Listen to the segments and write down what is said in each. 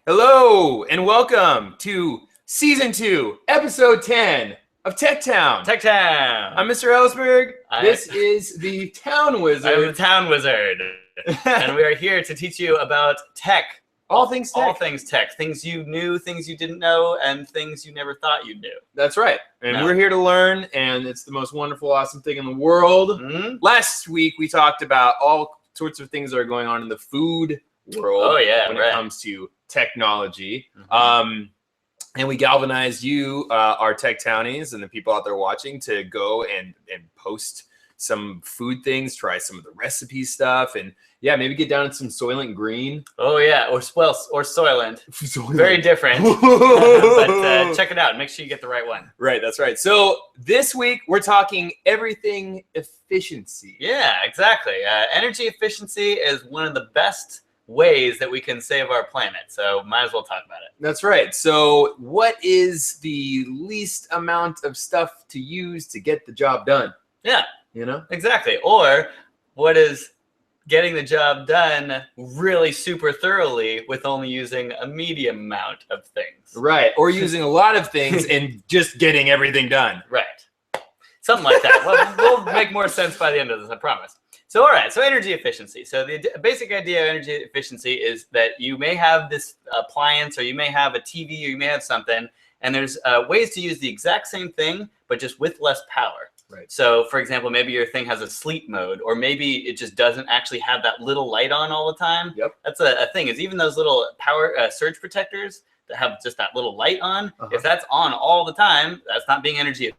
Hello and welcome to Season 2, Episode 10 of Tech Town. Tech Town. I'm Mr. Ellsberg. This is the Town Wizard. I'm the Town Wizard. And we are here to teach you about tech. All things tech. All things tech. Things you knew, things you didn't know, and things you never thought you knew. That's right. And we're here to learn, and it's the most wonderful, awesome thing in the world. Mm-hmm. Last week, we talked about all sorts of things that are going on in the food world when it comes to technology. Mm-hmm. And we galvanized you, our tech townies, and the people out there watching to go and post some food things, try some of the recipe stuff, and maybe get down to some Soylent Green. Oh yeah, or Soylent. Very different. But check it out. Make sure you get the right one. Right, that's right. So this week we're talking everything efficiency. Yeah, exactly. Energy efficiency is one of the best ways that we can save our planet, so might as well talk about it. That's right. So what is the least amount of stuff to use to get the job done? Yeah, exactly. Or what is getting the job done really super thoroughly with only using a medium amount of things? Right, or using a lot of things and just getting everything done. Right, something like that. Well, we'll make more sense by the end of this, I promise. So, all right, so energy efficiency. So the basic idea of energy efficiency is that you may have this appliance, or you may have a TV, or you may have something, and there's ways to use the exact same thing, but just with less power. Right. So, for example, maybe your thing has a sleep mode, or maybe it just doesn't actually have that little light on all the time. Yep. That's a thing, is even those little power surge protectors that have just that little light on, if that's on all the time, that's not being energy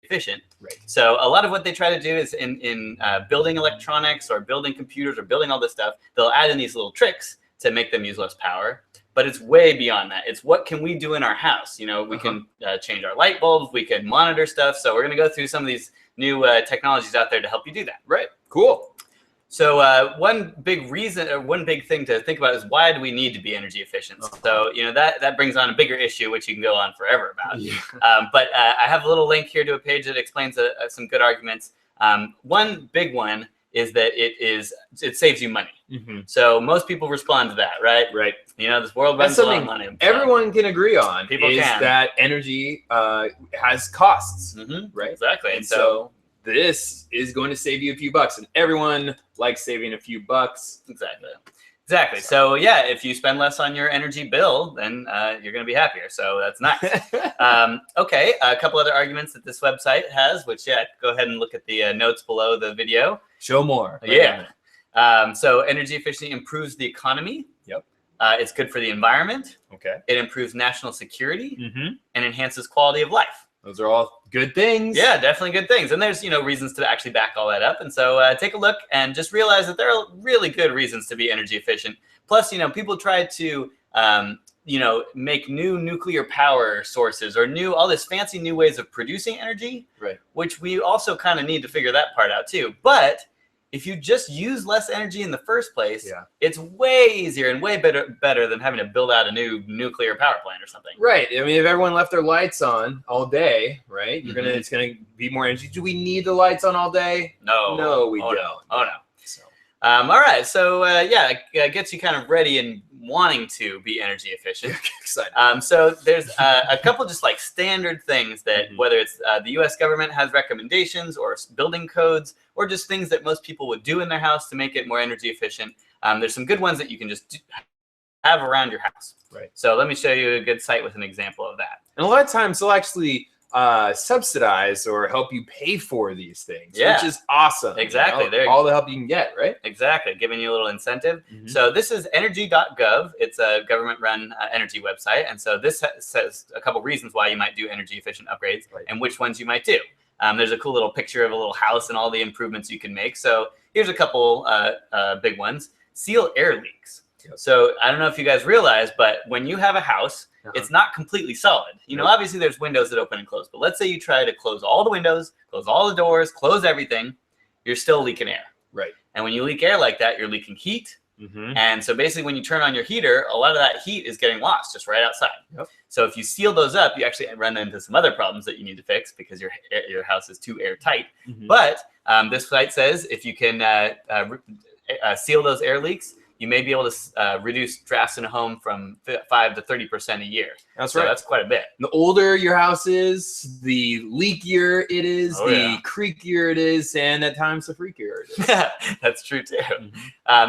efficient. Right. So a lot of what they try to do is in building electronics or building computers or building all this stuff, they'll add in these little tricks to make them use less power. But it's way beyond that. It's what can we do in our house? We can change our light bulbs, we can monitor stuff. So we're going to go through some of these new technologies out there to help you do that. Right. Cool. So one big reason, or one big thing to think about is, why do we need to be energy efficient? So that brings on a bigger issue, which you can go on forever about. Yeah. But I have a little link here to a page that explains some good arguments. One big one is that it saves you money. Mm-hmm. So most people respond to that, right? Right. This world runs a lot of money. Everyone can agree on. People can. That energy has costs. Mm-hmm. Right. Exactly. And so this is going to save you a few bucks, and everyone likes saving a few bucks. Exactly. So yeah, if you spend less on your energy bill, then you're going to be happier. So that's nice. Okay, a couple other arguments that this website has, which go ahead and look at the notes below the video. Show more. So energy efficiency improves the economy. Yep. It's good for the environment. Okay. It improves national security and enhances quality of life. Those are all good things. Yeah, definitely good things. And there's, reasons to actually back all that up. And so take a look and just realize that there are really good reasons to be energy efficient. Plus, people try to, make new nuclear power sources or all this fancy new ways of producing energy, right? Which we also kind of need to figure that part out too. But if you just use less energy in the first place, it's way easier and way better than having to build out a new nuclear power plant or something. Right. I mean, if everyone left their lights on all day, right, it's gonna be more energy. Do we need the lights on all day? No, we don't. Oh no. So. All right. So it gets you kind of ready and wanting to be energy efficient. Excited. So there's a couple just like standard things that whether it's the U.S. government has recommendations or building codes or just things that most people would do in their house to make it more energy efficient. There's some good ones that you can just have around your house. Right. So let me show you a good site with an example of that. And a lot of times they'll actually subsidize or help you pay for these things, which is awesome. Exactly. All the help you can get, right? Exactly. Giving you a little incentive. So this is energy.gov. It's a government-run energy website. And so this says a couple reasons why you might do energy efficient upgrades and which ones you might do. There's a cool little picture of a little house and all the improvements you can make. So here's a couple big ones. Seal air leaks. So I don't know if you guys realize, but when you have a house, it's not completely solid. Obviously there's windows that open and close, but let's say you try to close all the windows, close all the doors, close everything, you're still leaking air. Right. And when you leak air like that, you're leaking heat. And so basically when you turn on your heater, a lot of that heat is getting lost just right outside. So if you seal those up, you actually run into some other problems that you need to fix because your house is too airtight. But this site says if you can seal those air leaks, you may be able to reduce drafts in a home from 5 to 30% a year. That's so right. That's quite a bit. The older your house is, the leakier it is, creakier it is, and at times the freakier it is. That's true too.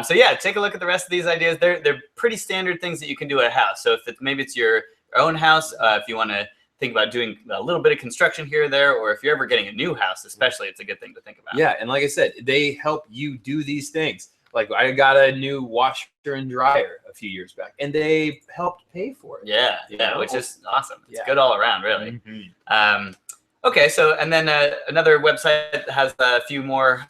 So yeah, take a look at the rest of these ideas. They're pretty standard things that you can do at a house. So if maybe it's your own house, if you want to think about doing a little bit of construction here or there, or if you're ever getting a new house, especially, it's a good thing to think about. Yeah, and like I said, they help you do these things. Like I got a new washer and dryer a few years back, and they helped pay for it. Yeah, which is awesome. It's good all around, really. Mm-hmm. Okay, so and then another website that has a few more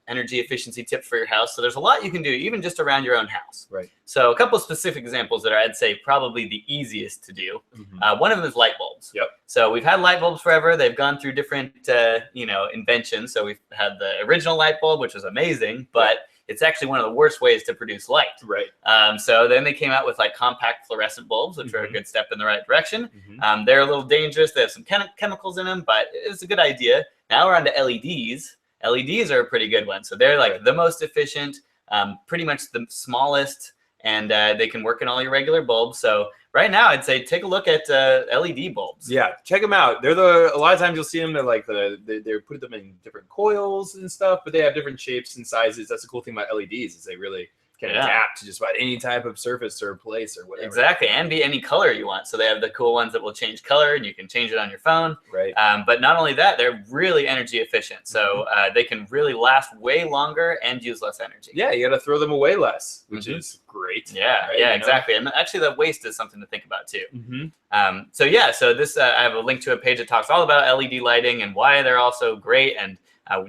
energy efficiency tips for your house. So there's a lot you can do, even just around your own house. Right. So a couple of specific examples that are, I'd say, probably the easiest to do. One of them is light bulbs. Yep. So we've had light bulbs forever. They've gone through different, inventions. So we've had the original light bulb, which was amazing, but it's actually one of the worst ways to produce light. Right. So then they came out with like compact fluorescent bulbs, which are a good step in the right direction. They're a little dangerous. They have some chemicals in them, but it's a good idea. Now we're on to LEDs. LEDs are a pretty good one. So they're like the most efficient, pretty much the smallest, and they can work in all your regular bulbs. So right now, I'd say take a look at LED bulbs. Yeah, check them out. They're a lot of times you'll see them. They're like they put them in different coils and stuff, but they have different shapes and sizes. That's the cool thing about LEDs is they really can adapt to just about any type of surface or place or whatever. Exactly, and be any color you want. So they have the cool ones that will change color, and you can change it on your phone. Right. But not only that, they're really energy efficient. So they can really last way longer and use less energy. Yeah, you got to throw them away less, which is great. Yeah, right? Exactly. And actually, the waste is something to think about too. So this I have a link to a page that talks all about LED lighting and why they're all so great, and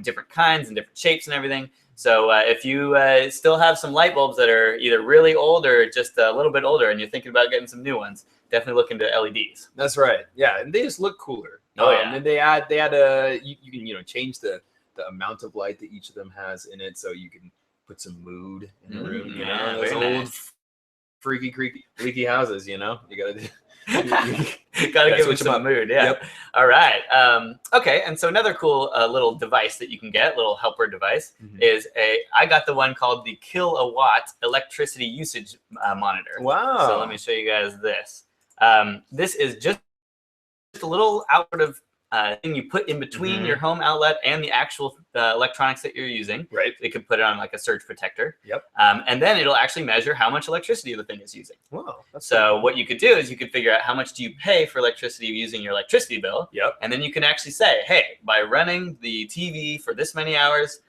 different kinds and different shapes and everything. So if you still have some light bulbs that are either really old or just a little bit older and you're thinking about getting some new ones, definitely look into LEDs. That's right. Yeah, and they just look cooler. And they add you can change the amount of light that each of them has in it, so you can put some mood in the room. Those old freaky, creaky, leaky houses. You gotta do. Gotta give it some mood. All right. Okay, and so another cool little device that you can get, little helper device, is I got the one called the kilowatt electricity usage monitor. Wow. So let me show you guys this. This is just a little outward of thing you put in between your home outlet and the actual electronics that you're using. Right. You can put it on like a surge protector. Yep. And then it'll actually measure how much electricity the thing is using. Wow. So what you could do is you could figure out how much do you pay for electricity using your electricity bill. Yep. And then you can actually say, hey, by running the TV for this many hours,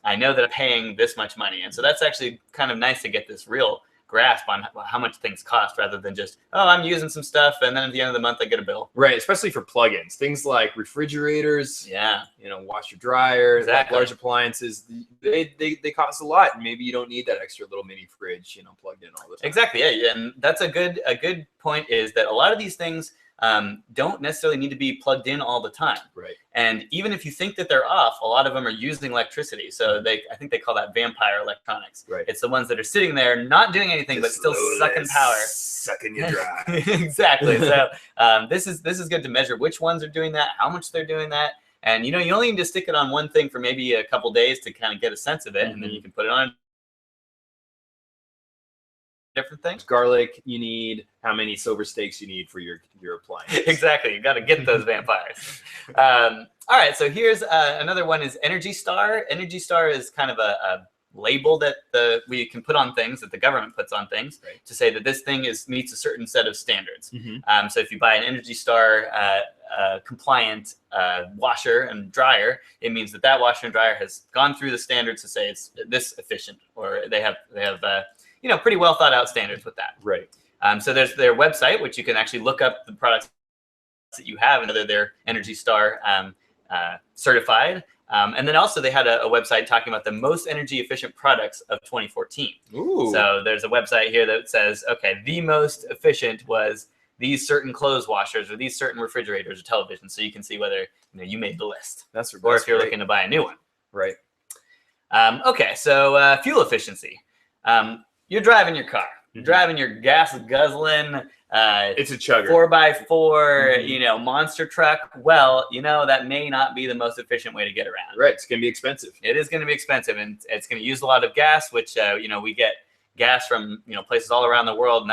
I know that I'm paying this much money. And so that's actually kind of nice to get this real grasp on how much things cost rather than just, oh, I'm using some stuff and then at the end of the month I get a bill. Right, especially for plugins. Things like refrigerators, washer dryers, large appliances, they cost a lot, and maybe you don't need that extra little mini fridge, plugged in all the time. Exactly, yeah. And that's a good point is that a lot of these things don't necessarily need to be plugged in all the time. Right. And even if you think that they're off, a lot of them are using electricity. So I think they call that vampire electronics. Right. It's the ones that are sitting there not doing anything but still sucking power. Sucking you dry. Exactly. So this is good to measure which ones are doing that, how much they're doing that. And you only need to stick it on one thing for maybe a couple days to kind of get a sense of it, and then you can put it on different things. Garlic you need, how many silver steaks you need for your appliance. Exactly. You got to get those vampires. All right. So here's another one is Energy Star. Energy Star is kind of a label that we can put on things, that the government puts on things, to say that this thing meets a certain set of standards. So if you buy an Energy Star compliant washer and dryer, it means that washer and dryer has gone through the standards to say it's this efficient, or they have pretty well thought out standards with that. Right. So there's their website, which you can actually look up the products that you have and whether they're Energy Star certified. And then also they had a website talking about the most energy efficient products of 2014. Ooh. So there's a website here that says, okay, the most efficient was these certain clothes washers or these certain refrigerators or televisions. So you can see whether you made the list. That's if you're looking to buy a new one. Right. Okay, so fuel efficiency. You're driving your car. You're driving your gas guzzling. It's a chugger. 4x4, monster truck. Well, that may not be the most efficient way to get around. Right. It's going to be expensive. It is going to be expensive, and it's going to use a lot of gas, which, we get gas from places all around the world, and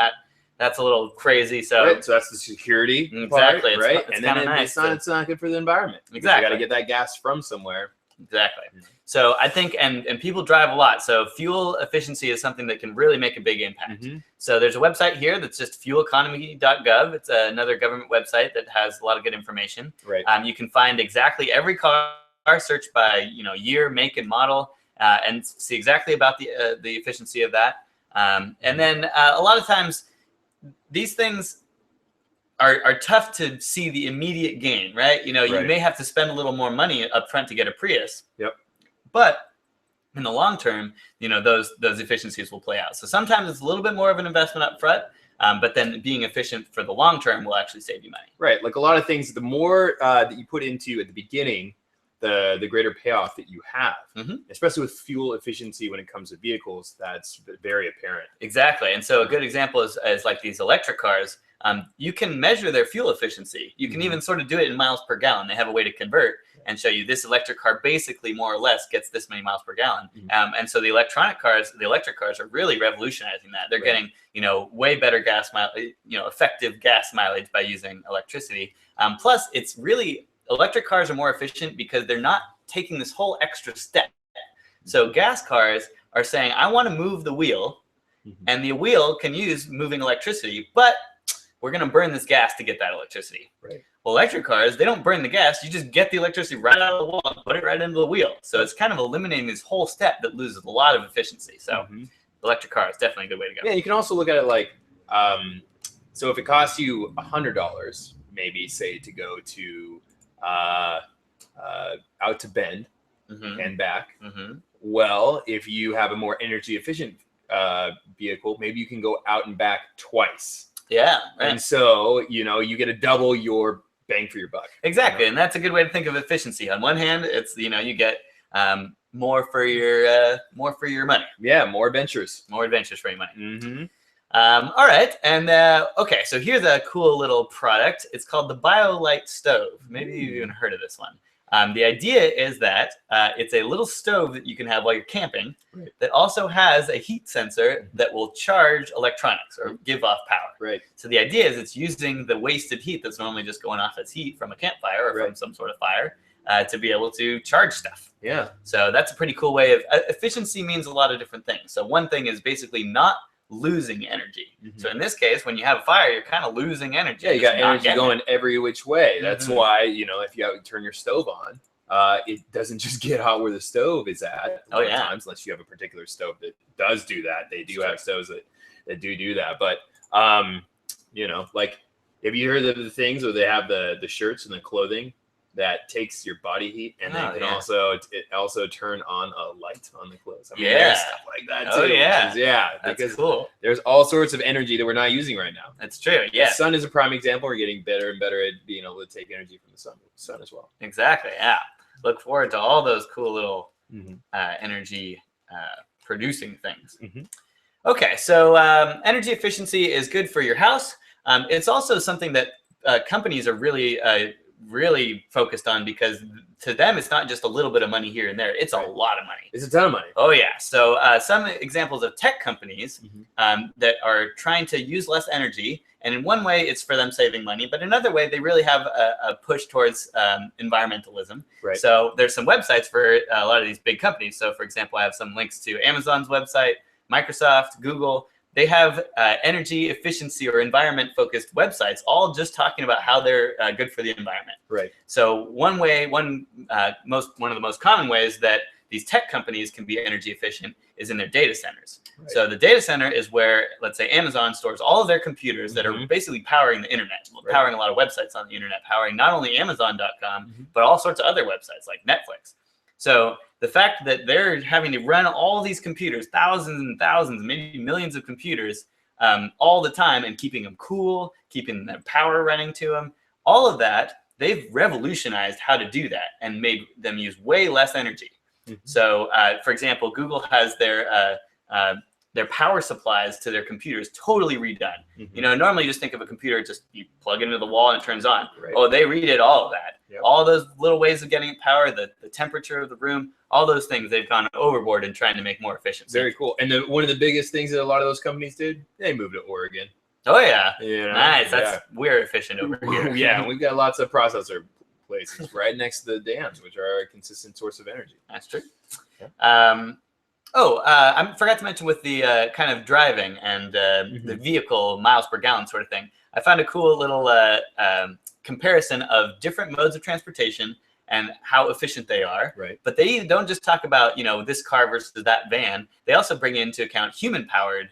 that's a little crazy. So so that's the security exactly part, right? It's and then nice it's not good for the environment. Exactly, you got to get that gas from somewhere. Exactly. So I think, and people drive a lot. So fuel efficiency is something that can really make a big impact. So there's a website here that's just fueleconomy.gov. It's another government website that has a lot of good information. Right. You can find exactly every car, search by year, make, and model, and see exactly about the efficiency of that. And then a lot of times these things are tough to see the immediate gain, right? You may have to spend a little more money up front to get a Prius. Yep. But in the long term, those efficiencies will play out. So sometimes it's a little bit more of an investment up front, but then being efficient for the long term will actually save you money. Right. Like a lot of things, the more that you put into at the beginning, the greater payoff that you have, especially with fuel efficiency when it comes to vehicles, that's very apparent. Exactly. And so a good example is like these electric cars. You can measure their fuel efficiency. You can even sort of do it in miles per gallon. They have a way to convert and show you this electric car basically more or less gets this many miles per gallon. And so the electric cars are really revolutionizing that. They're getting, way better gas mileage, effective gas mileage by using electricity. Plus it's really, electric cars are more efficient because they're not taking this whole extra step. So gas cars are saying, I want to move the wheel, and the wheel can use moving electricity, but we're going to burn this gas to get that electricity. Right. Well, electric cars, they don't burn the gas. You just get the electricity right out of the wall and put it right into the wheel. So it's kind of eliminating this whole step that loses a lot of efficiency. So electric car is definitely a good way to go. Yeah, you can also look at it like, so if it costs you $100, maybe say to go to out to Bend and back. Well, if you have a more energy efficient vehicle, maybe you can go out and back twice. Yeah. Right. And so, you get to double your bang for your buck. Exactly. And that's a good way to think of efficiency. On one hand, it's, you get more for your money. Yeah. More adventures. More adventures for your money. All right. And okay, so here's a cool little product. It's called the BioLite stove. Maybe you've even heard of this one. The idea is that it's a little stove that you can have while you're camping that also has a heat sensor that will charge electronics or give off power. Right. So the idea is it's using the wasted heat that's normally just going off as heat from a campfire or from some sort of fire to be able to charge stuff. Yeah. So that's a pretty cool way of efficiency means a lot of different things. So one thing is basically not losing energy. So in this case, when you have a fire, you're kind of losing energy. Yeah, you got energy going every which way. That's why, if you turn your stove on, it doesn't just get hot where the stove is at. Times, unless you have a particular stove that does do that. They do have stoves that do that. But, like, have you heard of the things where they have the shirts and the clothing that takes your body heat, and then can also turn on a light on the clothes. There's stuff like that too. That's cool. There's all sorts of energy that we're not using right now. That's true. Yeah. The sun is a prime example. We're getting better and better at being able to take energy from the sun as well. Exactly. Yeah. Look forward to all those cool little energy producing things. Okay, so energy efficiency is good for your house. It's also something that companies are really focused on, because to them it's not just a little bit of money here and there, it's a lot of money. It's a ton of money. Oh yeah. So some examples of tech companies that are trying to use less energy, and in one way it's for them saving money, but another way they really have a push towards environmentalism. Right. So there's some websites for a lot of these big companies. So for example, I have some links to Amazon's website, Microsoft, Google. They have energy efficiency or environment focused websites, all just talking about how they're good for the environment. Right. So one of the most common ways that these tech companies can be energy efficient is in their data centers. Right. So the data center is where, let's say, Amazon stores all of their computers that are basically powering the internet, powering a lot of websites on the internet, powering not only Amazon.com, but all sorts of other websites like Netflix. So the fact that they're having to run all these computers, thousands and thousands, maybe millions of computers all the time, and keeping them cool, keeping the power running to them, all of that, they've revolutionized how to do that and made them use way less energy. So, for example, Google has their power supplies to their computers totally redone. You know, normally you just think of a computer, just you plug it into the wall and it turns on. Right. Oh, they redid all of that. all those little ways of getting power, the temperature of the room, all those things, they've gone overboard in trying to make more efficient. Very cool. And one of the biggest things that a lot of those companies did, they moved to Oregon. Oh, yeah. You know? Nice. We're efficient over here. Yeah, and we've got lots of processor places right next to the dams, which are a consistent source of energy. That's true. Yeah. I forgot to mention with the kind of driving and the vehicle miles per gallon sort of thing. I found a cool little comparison of different modes of transportation and how efficient they are. Right. But they don't just talk about, this car versus that van. They also bring into account human-powered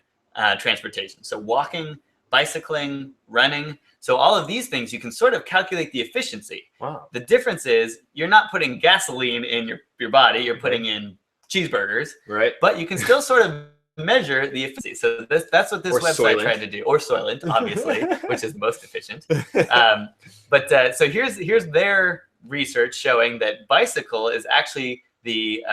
transportation. So walking, bicycling, running. So all of these things, you can sort of calculate the efficiency. Wow. The difference is you're not putting gasoline in your body. You're putting in cheeseburgers. Right. But you can still sort of measure the efficiency. So that's what this website tried to do. Or Soylent, obviously, which is the most efficient. So here's their research showing that bicycle is actually the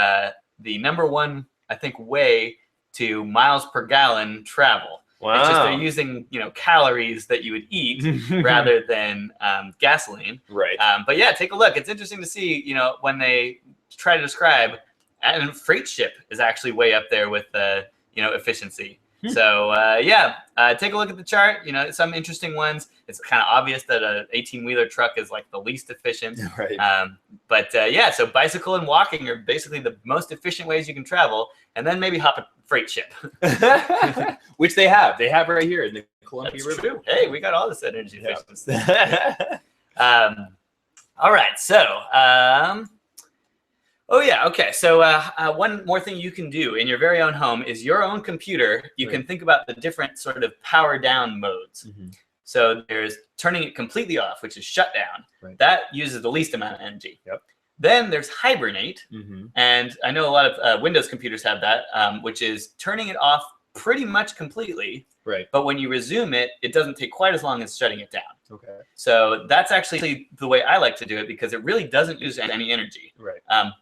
number one, I think, way to miles per gallon travel. Wow. It's just they're using calories that you would eat rather than gasoline. Right. But yeah, take a look. It's interesting to see when they try to describe, and freight ship is actually way up there with efficiency. So take a look at the chart. Some interesting ones. It's kind of obvious that an 18-wheeler truck is like the least efficient. Right. So bicycle and walking are basically the most efficient ways you can travel, and then maybe hop a freight ship, which they have. They have right here in the Columbia River. True. Hey, we got all this energy efficiency. All right. So. So one more thing you can do in your very own home is your own computer. You can think about the different sort of power down modes. So there's turning it completely off, which is shut down. Right. That uses the least amount of energy. Yep. Then there's hibernate. And I know a lot of Windows computers have that, which is turning it off pretty much completely. Right. But when you resume it, it doesn't take quite as long as shutting it down. Okay. So that's actually the way I like to do it because it really doesn't use any energy. Right.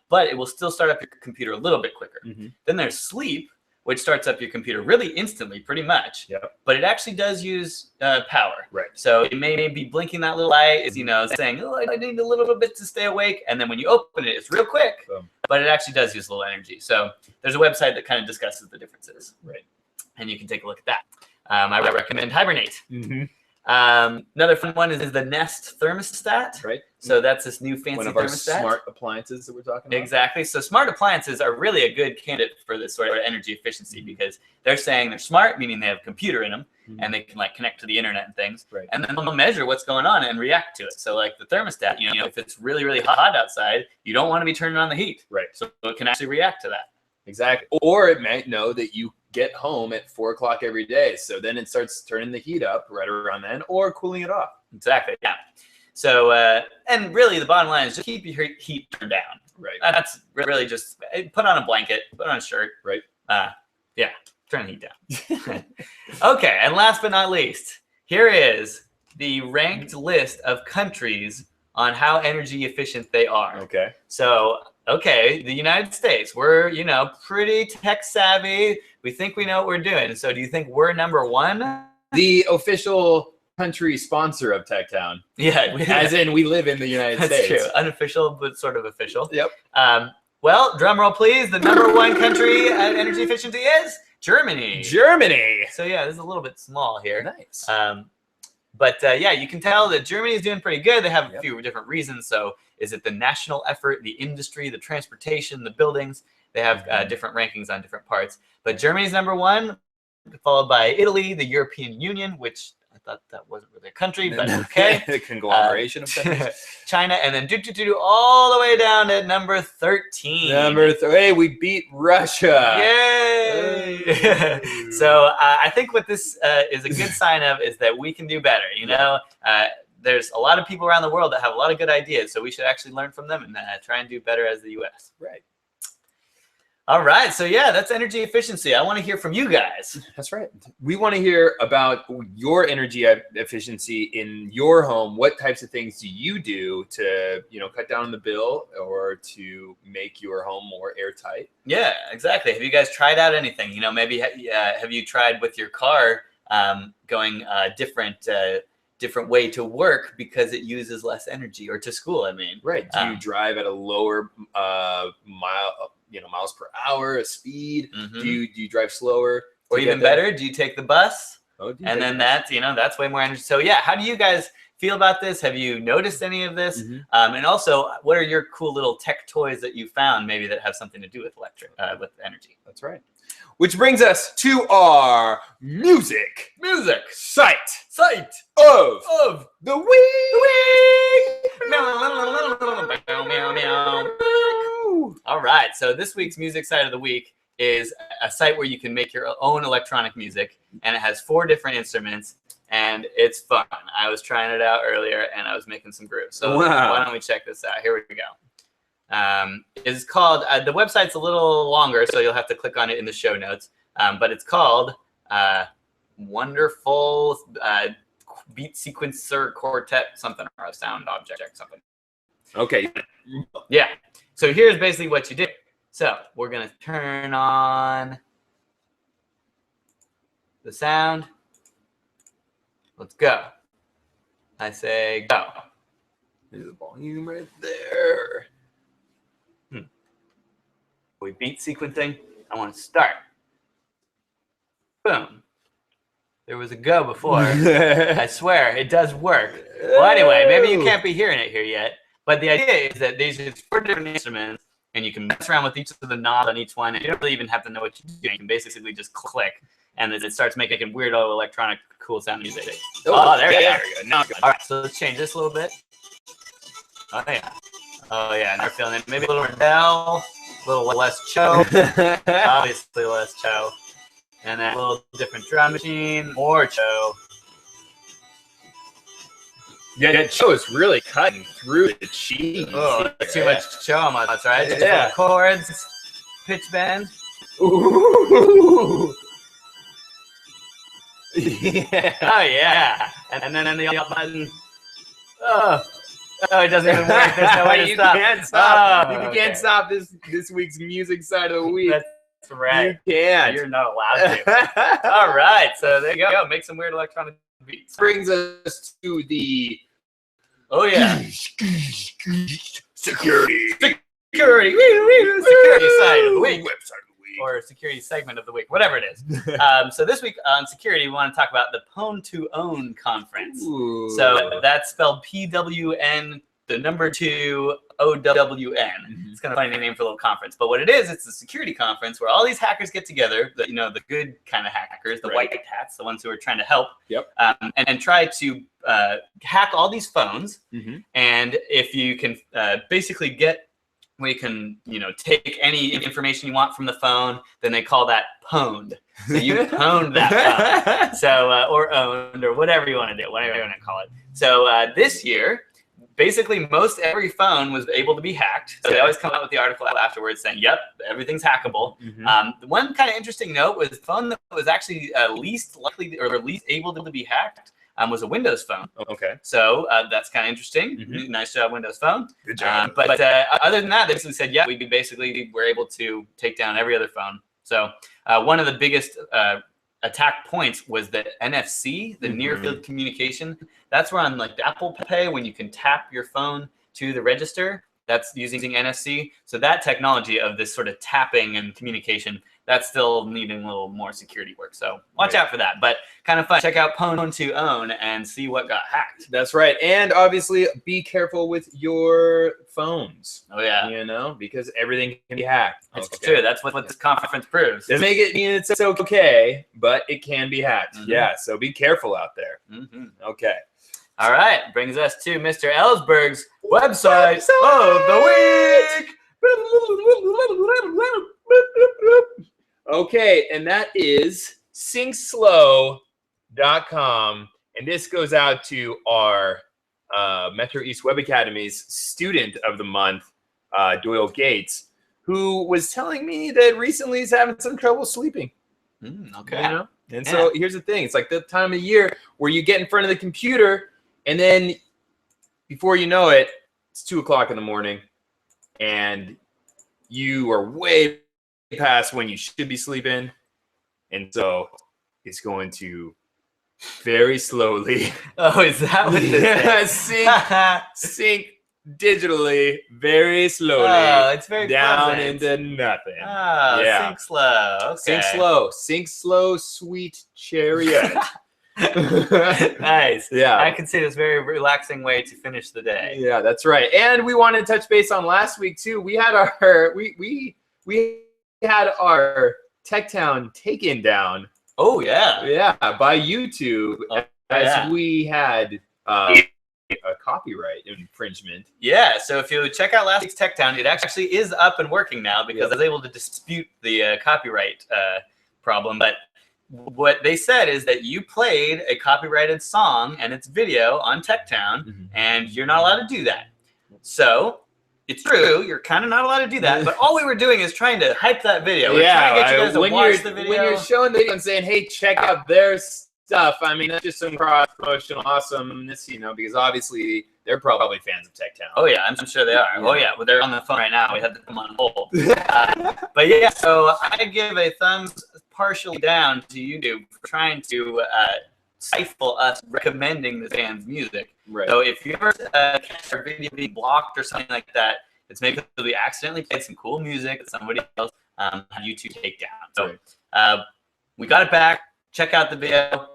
But it will still start up your computer a little bit quicker. Then there's sleep, which starts up your computer really instantly, pretty much. Yep. But it actually does use power. Right. So it may be blinking that little light, is saying, "Oh, I need a little bit to stay awake," and then when you open it, it's real quick. But it actually does use a little energy. So there's a website that kind of discusses the differences. Right. And you can take a look at that. I recommend Hibernate. Another fun one is the Nest thermostat. Right. So that's this new fancy thermostat. One of our smart appliances that we're talking about. Exactly. So smart appliances are really a good candidate for this sort of energy efficiency because they're saying they're smart, meaning they have a computer in them and they can connect to the internet and things. Right. And then they'll measure what's going on and react to it. So like the thermostat, if it's really, really hot outside, you don't want to be turning on the heat. Right. So it can actually react to that. Exactly. Or it might know that you get home at 4 o'clock every day. So then it starts turning the heat up right around then or cooling it off. Exactly. Yeah. So, and really the bottom line is just keep your heat turned down. Right. That's really just put on a blanket, put on a shirt. Right. Turn the heat down. Okay. And last but not least, here is the ranked list of countries on how energy efficient they are. Okay. So, the United States, we're, pretty tech savvy. We think we know what we're doing. So do you think we're number one? The official country sponsor of Tech Town. Yeah. As in we live in the United States. That's true. Unofficial, but sort of official. Yep. Well, drum roll, please. The number one country at energy efficiency is Germany. Germany. So yeah, this is a little bit small here. Nice. You can tell that Germany is doing pretty good. They have a few different reasons. So is it the national effort, the industry, the transportation, the buildings? They have different rankings on different parts. But Germany's number one, followed by Italy, the European Union, which I thought that wasn't really a country, but okay. The conglomeration of countries. China, and then all the way down to number 13. Hey, we beat Russia. Yay! So I think what this is a good sign of is that we can do better. There's a lot of people around the world that have a lot of good ideas, so we should actually learn from them and try and do better as the U.S. Right. All right. So yeah, that's energy efficiency. I want to hear from you guys. That's right. We want to hear about your energy efficiency in your home. What types of things do you do to, cut down on the bill or to make your home more airtight? Yeah, exactly. Have you guys tried out anything? Maybe have you tried with your car going different different way to work because it uses less energy, or to school, I mean. Right. Do you drive at a lower miles per hour speed? Do you drive slower? Or even better, do you take the bus? Oh, and then that's way more energy. So yeah, how do you guys feel about this? Have you noticed any of this? And also, what are your cool little tech toys that you found maybe that have something to do with with energy? That's right. Which brings us to our music site of the week. All right, so this week's music site of the week is a site where you can make your own electronic music, and it has 4 different instruments, and it's fun. I was trying it out earlier, and I was making some grooves. So why don't we check this out? Here we go. It's called, the website's a little longer, so you'll have to click on it in the show notes, but it's called Wonderful Beat Sequencer Quartet something, or a sound object something. Okay. Yeah. So here's basically what you do. So we're going to turn on the sound. Let's go. I say go. There's the volume right there. We beat sequencing. I want to start. Boom. There was a go before. I swear, it does work. Well, anyway, maybe you can't be hearing it here yet. But the idea is that these are 4 different instruments, and you can mess around with each of the knobs on each one. And you don't really even have to know what you're doing. You can basically just click, and it starts making weird electronic cool sound music. Oh, there we go. Now, all right, so let's change this a little bit. Oh, yeah. Oh, yeah, and they're feeling it. Maybe a little more bell, a little less cho. Obviously less cho. And then a little different drum machine, more cho. Yeah, that cho is really cutting through the cheese. Oh, too much cho almost, right? Just chords, pitch bend. Ooh. Yeah. Oh, yeah. And then the up button. Oh, it doesn't even work. There's no way to stop. You can't stop. Oh, you can't stop this week's music side of the week. That's right. You can't. You're not allowed to. All right. So there you go. Make some weird electronic beats. Brings us to the security side of the week. Or security segment of the week, whatever it is. So this week on security, we want to talk about the Pwn to Own conference. Ooh. So that's spelled PWN, the number 2 OWN. It's kind of a funny name for a little conference, but what it is, it's a security conference where all these hackers get together. The good kind of hackers, the white hats, the ones who are trying to help, and try to hack all these phones. And if you can basically get. We can, take any information you want from the phone. Then they call that pwned. So you pwned that phone. So, or owned, or whatever you want to do, whatever you want to call it. So this year, basically most every phone was able to be hacked. So they always come out with the article afterwards saying, yep, everything's hackable. The one kind of interesting note was the phone that was actually least likely or least able to be hacked was a Windows phone. Okay. So that's kind of interesting. Nice job, Windows Phone. Good job. But other than that, they basically said, yeah, we basically were able to take down every other phone. So one of the biggest attack points was the NFC, the near field communication. That's where on like Apple Pay, when you can tap your phone to the register, that's using NFC. So that technology of this sort of tapping and communication, that's still needing a little more security work. So watch out for that. But kind of fun. Check out Pwn to Own and see what got hacked. That's right. And obviously be careful with your phones. Oh, yeah. Because everything can be hacked. It's true. That's what this conference proves. Doesn't make it mean it's okay, but it can be hacked. Yeah, so be careful out there. Okay. All right. Brings us to Mr. Ellsberg's website of the week. Okay, and that is syncslow.com. And this goes out to our Metro East Web Academy's student of the month, Doyle Gates, who was telling me that recently he's having some trouble sleeping. Okay. And so here's the thing. It's like the time of year where you get in front of the computer, and then before you know it, it's 2 o'clock in the morning, and you are way past when you should be sleeping. And so it's going to very slowly. Oh, is that what this is? Sink digitally, very slowly. Oh, it's very down pleasant. into nothing. Oh, Yeah. sink slow. Okay. Sink slow, sweet chariot. Nice. Yeah. I can see this very relaxing way to finish the day. Yeah, that's right. And we wanted to touch base on last week too. We had our we had our Techtown taken down. Oh yeah. Yeah, by YouTube as we had a copyright infringement. Yeah, so if you check out last week's Techtown, it actually is up and working now because I was able to dispute the copyright problem. But what they said is that you played a copyrighted song and its video on Techtown, and you're not allowed to do that. So it's true, you're kind of not allowed to do that. But all we were doing is trying to hype that video. We're trying to get you guys to watch the video. When you're showing the video and saying, "Hey, check out their stuff," I mean, that's just some cross promotional awesomeness, you know, because obviously they're probably fans of Techtown. Oh yeah, I'm sure they are. Oh yeah, well they're on the phone right now. We had to come on hold. But yeah, so I give a thumbs partially down to YouTube for trying to stifle us recommending the band's music. Right. So if you ever catch our video being blocked or something like that, it's because we accidentally played some cool music that somebody else had YouTube take down. So we got it back. Check out the video.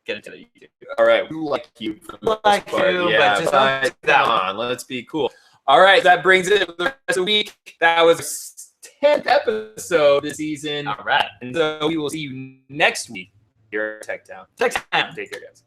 Get it to the YouTube. All right, we like you. Like you, yeah, but just don't do that come on, let's be cool. All right, that brings it for the rest of the week. That was 10th episode this season. All right. And so we will see you next week here at Techtown. Techtown. Take care, guys.